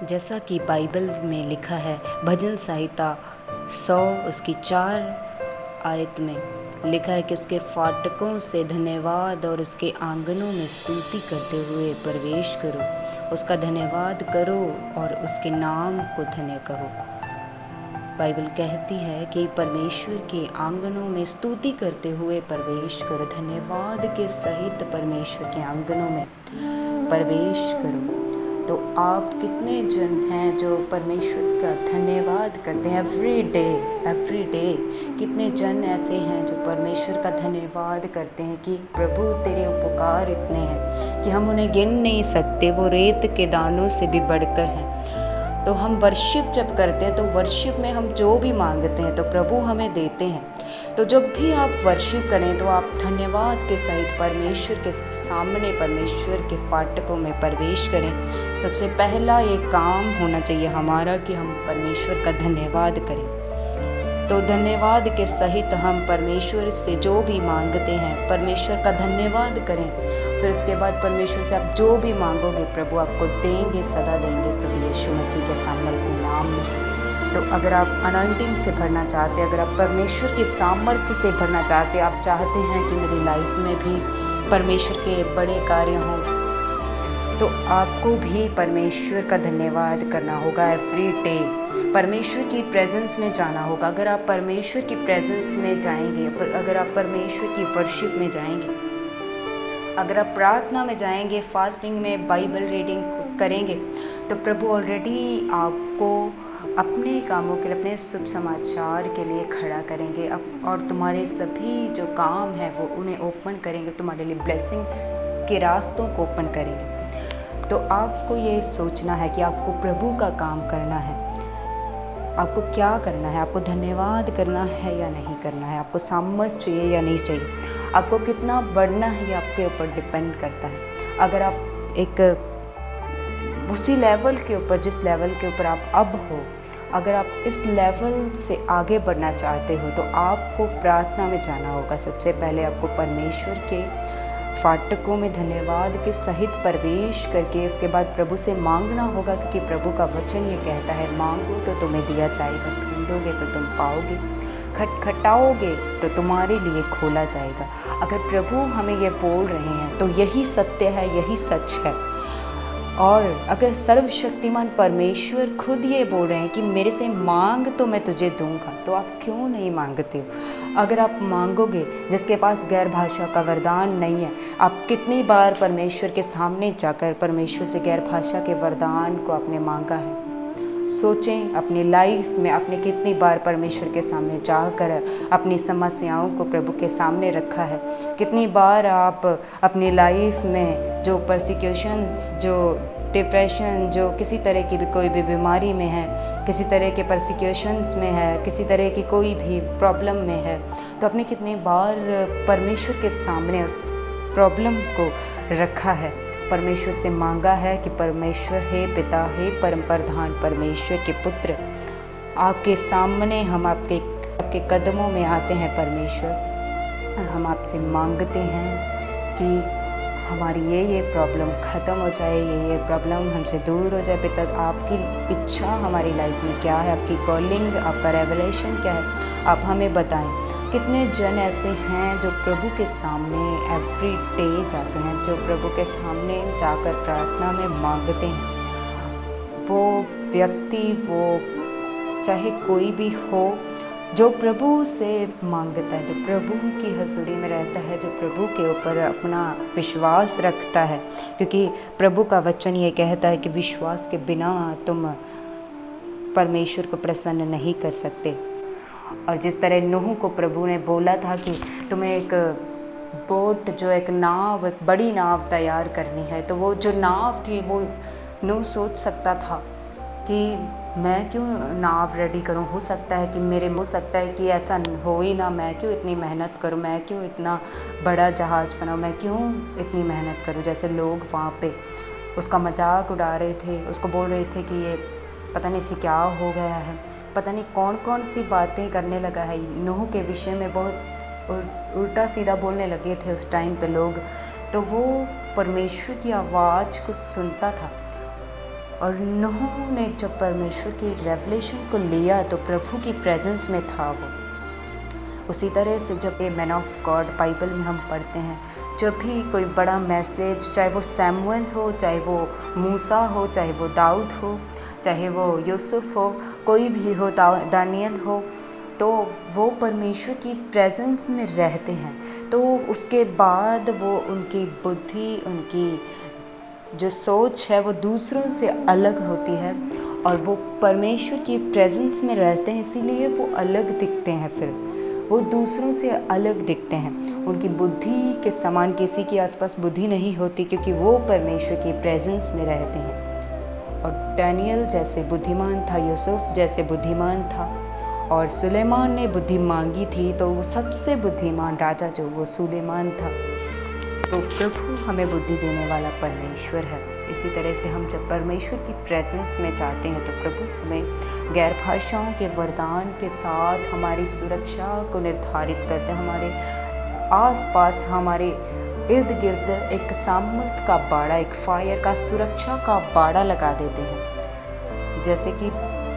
जैसा कि बाइबल में लिखा है, भजन संहिता 100 उसकी 4 आयत में लिखा है कि उसके फाटकों से धन्यवाद और उसके आंगनों में स्तुति करते हुए प्रवेश करो। उसका धन्यवाद करो और उसके नाम को धन्य कहो। बाइबल कहती है कि परमेश्वर के आंगनों में स्तुति करते हुए प्रवेश करो, धन्यवाद के सहित परमेश्वर के आंगनों में प्रवेश करो। तो आप कितने जन हैं जो परमेश्वर का धन्यवाद करते हैं एवरी डे? कितने जन ऐसे हैं जो परमेश्वर का धन्यवाद करते हैं कि प्रभु तेरे उपकार इतने हैं कि हम उन्हें गिन नहीं सकते, वो रेत के दानों से भी बढ़कर हैं। तो हम वर्शिप जब करते हैं तो वर्शिप में हम जो भी मांगते हैं तो प्रभु हमें देते हैं। तो जब भी आप वर्शिप करें तो आप धन्यवाद के सहित परमेश्वर के सामने, परमेश्वर के फाटकों में प्रवेश करें। सबसे पहला ये काम होना चाहिए हमारा कि हम परमेश्वर का धन्यवाद करें। तो धन्यवाद के सहित हम परमेश्वर से जो भी मांगते हैं परमेश्वर का धन्यवाद करें। फिर उसके बाद परमेश्वर से आप जो भी मांगोगे प्रभु आपको देंगे, सदा देंगे, प्रभु यीशु मसीह के सामर्थ्य नाम में। तो अगर आप अनॉइंटिंग से भरना चाहते हैं, अगर आप परमेश्वर के सामर्थ्य से भरना चाहते हैं, आप चाहते हैं कि मेरी लाइफ में भी परमेश्वर के बड़े कार्य हों, तो आपको भी परमेश्वर का धन्यवाद करना होगा एवरी डे। परमेश्वर की प्रेजेंस में जाना होगा। अगर आप परमेश्वर की प्रेजेंस में जाएंगे, अगर आप परमेश्वर की वर्शिप में जाएंगे, अगर आप प्रार्थना में जाएंगे, फास्टिंग में बाइबल रीडिंग करेंगे, तो प्रभु ऑलरेडी आपको अपने कामों के लिए, अपने शुभ समाचार के लिए खड़ा करेंगे और तुम्हारे सभी जो काम है वो उन्हें ओपन करेंगे, तुम्हारे लिए ब्लेसिंग्स के रास्तों को ओपन करेंगे। तो आपको ये सोचना है कि आपको प्रभु का काम करना है। आपको क्या करना है? आपको धन्यवाद करना है या नहीं करना है? आपको सामर्थ चाहिए या नहीं चाहिए? आपको कितना बढ़ना है ये आपके ऊपर डिपेंड करता है। अगर आप एक उसी लेवल के ऊपर, जिस लेवल के ऊपर आप अब हो, अगर आप इस लेवल से आगे बढ़ना चाहते हो तो आपको प्रार्थना में जाना होगा। सबसे पहले आपको परमेश्वर के फाटकों में धन्यवाद के सहित प्रवेश करके उसके बाद प्रभु से मांगना होगा, क्योंकि प्रभु का वचन ये कहता है, मांगो तो तुम्हें दिया जाएगा, ढूंढोगे तो तुम पाओगे, खटखटाओगे तो तुम्हारे लिए खोला जाएगा। अगर प्रभु हमें ये बोल रहे हैं तो यही सत्य है, यही सच है। और अगर सर्वशक्तिमान परमेश्वर खुद ये बोल रहे हैं कि मेरे से मांग तो मैं तुझे दूंगा, तो आप क्यों नहीं मांगते हो? अगर आप मांगोगे, जिसके पास गैर भाषा का वरदान नहीं है, आप कितनी बार परमेश्वर के सामने जाकर परमेश्वर से गैर भाषा के वरदान को आपने मांगा है? सोचें अपनी लाइफ में आपने कितनी बार परमेश्वर के सामने जाकर अपनी समस्याओं को प्रभु के सामने रखा है। कितनी बार आप अपनी लाइफ में जो परसिक्यूशंस, जो डिप्रेशन, जो किसी तरह की भी कोई भी बीमारी में है, किसी तरह के परसिक्यूशंस में है, किसी तरह की कोई भी प्रॉब्लम में है, तो आपने कितनी बार परमेश्वर के सामने उस प्रॉब्लम को रखा है, परमेश्वर से मांगा है कि परमेश्वर हे पिता, हे परम प्रधान परमेश्वर के पुत्र, आपके सामने हम आपके कदमों में आते हैं परमेश्वर, और हम आपसे मांगते हैं कि हमारी ये प्रॉब्लम ख़त्म हो जाए, ये प्रॉब्लम हमसे दूर हो जाए। पिता, आपकी इच्छा हमारी लाइफ में क्या है, आपकी कॉलिंग, आपका रेवलेशन क्या है, आप हमें बताएं। कितने जन ऐसे हैं जो प्रभु के सामने एवरी डे जाते हैं, जो प्रभु के सामने जाकर प्रार्थना में मांगते हैं। वो व्यक्ति, वो चाहे कोई भी हो, जो प्रभु से मांगता है, जो प्रभु की हजूरी में रहता है, जो प्रभु के ऊपर अपना विश्वास रखता है, क्योंकि प्रभु का वचन ये कहता है कि विश्वास के बिना तुम परमेश्वर को प्रसन्न नहीं कर सकते। और जिस तरह नूह को प्रभु ने बोला था कि तुम्हें एक बोट, जो एक नाव, एक बड़ी नाव तैयार करनी है, तो वो जो नाव थी वो नूह सोच सकता था कि मैं क्यों नाव रेडी करूं, हो सकता है कि ऐसा हो ही ना, मैं क्यों इतनी मेहनत करूं, मैं क्यों इतना बड़ा जहाज़ बनाऊं, मैं क्यों इतनी मेहनत करूं। जैसे लोग वहाँ पे उसका मजाक उड़ा रहे थे, उसको बोल रहे थे कि ये पता नहीं इसे क्या हो गया है, पता नहीं कौन कौन सी बातें करने लगा है। नूह के विषय में बहुत उल्टा सीधा बोलने लगे थे उस टाइम पे लोग। तो वो परमेश्वर की आवाज़ को सुनता था और नूह ने जब परमेश्वर की रेवलेशन को लिया तो प्रभु की प्रेजेंस में था वो। उसी तरह से जब ये मैन ऑफ गॉड बाइबल में हम पढ़ते हैं, जब भी कोई बड़ा मैसेज, चाहे वो सैमुअल हो, चाहे वो मूसा हो, चाहे वो दाऊद हो, चाहे वो यूसुफ हो, कोई भी हो, दानियल हो, तो वो परमेश्वर की प्रेजेंस में रहते हैं। तो उसके बाद वो उनकी बुद्धि, उनकी जो सोच है वो दूसरों से अलग होती है और वो परमेश्वर की प्रेजेंस में रहते हैं, इसीलिए वो अलग दिखते हैं। फिर वो दूसरों से अलग दिखते हैं। उनकी बुद्धि के समान किसी के आसपास बुद्धि नहीं होती, क्योंकि वो परमेश्वर की प्रेजेंस में रहते हैं। और दानियल जैसे बुद्धिमान था, यूसुफ जैसे बुद्धिमान था, और सुलेमान ने बुद्धि मांगी थी, तो वो सबसे बुद्धिमान राजा जो वो सुलेमान था। तो प्रभु हमें बुद्धि देने वाला परमेश्वर है। इसी तरह से हम जब परमेश्वर की प्रेजेंस में जाते हैं तो प्रभु हमें गैर भाषाओं के वरदान के साथ हमारी सुरक्षा को निर्धारित करते हैं। हमारे आसपास, हमारे इर्द गिर्द एक सामर्थ का बाड़ा, एक फायर का, सुरक्षा का बाड़ा लगा देते हैं। जैसे कि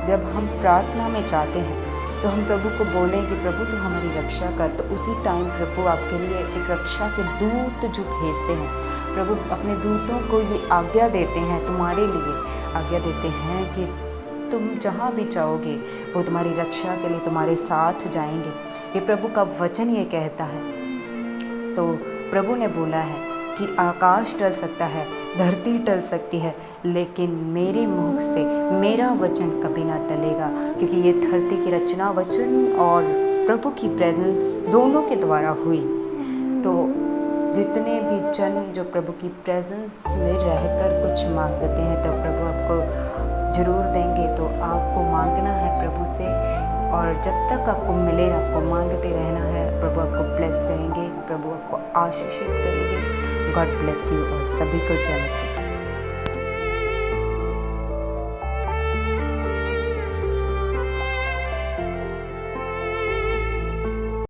जब हम प्रार्थना में जाते हैं तो हम प्रभु को बोलें कि प्रभु तू हमारी रक्षा कर, तो उसी टाइम प्रभु आपके लिए एक रक्षा के दूत जो भेजते हैं, प्रभु अपने दूतों को ये आज्ञा देते हैं, तुम्हारे लिए आज्ञा देते हैं कि तुम जहाँ भी जाओगे वो तुम्हारी रक्षा के लिए तुम्हारे साथ जाएंगे। ये प्रभु का वचन ये कहता है। तो प्रभु ने बोला है कि आकाश टल सकता है, धरती टल सकती है, लेकिन मेरे मुख से मेरा वचन कभी ना टलेगा, क्योंकि ये धरती की रचना वचन और प्रभु की प्रेजेंस दोनों के द्वारा हुई। तो जितने भी जन जो प्रभु की प्रेजेंस में रहकर कुछ मांगते हैं तो प्रभु आपको ज़रूर देंगे। तो आपको मांगना है प्रभु से, और जब तक आपको मिले आपको मांगते रहना है। प्रभु आपको ब्लेस करेंगे, प्रभु आपको आशीषित करेंगे। गॉड ब्लेस यू और सभी को जय मसीह।